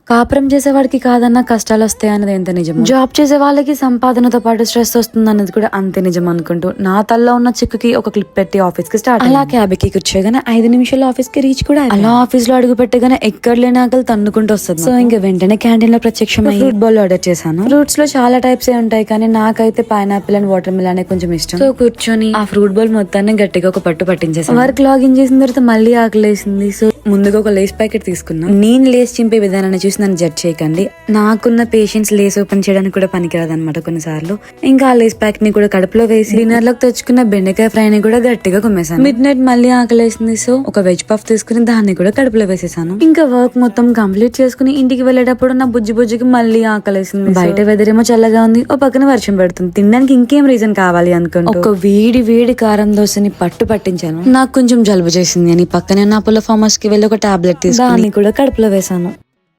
కాపురం చేసే వాడికి కాదన్నా కష్టాలు వస్తాయి అన్నది ఎంత నిజం, జాబ్ చేసే వాళ్ళకి సంపాదనతో పాటు స్ట్రెస్ వస్తుంది అన్నది కూడా అంతే నిజం అనుకుంటూ నా తల్లో ఉన్న చిక్కుకి ఒక క్లిప్ పెట్టి ఆఫీస్ కి స్టార్ట్. అలా క్యాబ్ కి కూర్చోగానే 5 నిమిషాల్లో ఆఫీస్ కి రీచ్ కూడా. అలా ఆఫీస్ లో అడుగు పెట్టగానే ఎక్కడ లేని ఆకలి తన్నుకుంటూ వస్తుంది. సో ఇంకా వెంటనే క్యాంటీన్ లో ప్రత్యక్షమై ఫ్రూట్ బౌల్ ఆర్డర్ చేశాను. ఫ్రూట్స్ లో చాలా టైప్స్ ఉంటాయి కానీ నాకైతే పైనాపిల్ అండ్ వాటర్ మిలన్ కొంచెం ఇష్టం. సో కూర్చొని ఆ ఫ్రూట్ బౌల్ మొత్తాన్ని గట్టిగా ఒక పట్టు పట్టించేసాను. వర్క్ లాగిన్ చేసిన తర్వాత మళ్ళీ ఆకలేసింది. సో ముందుగా ఒక లేస్ ప్యాకెట్ తీసుకున్నాను. నేను లేస్ చింపే విధానాన్ని చూసి నన్ను జడ్జ్ చేయకండి. నాకున్న పేషెన్స్ లేస్ ఓపెన్ చేయడానికి కూడా పనికిరాదు అనమాట కొన్నిసార్లు. ఇంకా ఆ లేస్ ప్యాకెట్ ని కూడా కడుపులో వేసి డిన్నర్ లోకి తెచ్చుకున్న బెండకాయ ఫ్రై ని కూడా గట్టిగా కుమ్మేశాను. మిడ్ నైట్ మళ్ళీ ఆకలేసింది. సో ఒక వెజ్ పఫ్ తీసుకుని దాన్ని కూడా కడుపులో వేసేసాను. ఇంకా వర్క్ మొత్తం కంప్లీట్ చేసుకుని ఇంటికి వెళ్ళేటప్పుడు నా బుజ్జికి మళ్ళీ ఆకలేసింది. బయట వెదర్ ఏమో చల్లగా ఉంది, ఓ పక్కన వర్షం పడుతుంది. తినడానికి ఇంకేం రీజన్ కావాలి అనుకుంటూ ఒక వేడి కారం దోశని పట్టు పట్టించాను. నాకు కొంచెం జలుబు చేసింది అని పక్కనే నా అపోలో ఫార్మర్స్ కి వెళ్ళి ఒక టాబ్లెట్ తీసుకుని దాన్ని కూడా కడుపులో వేసాను.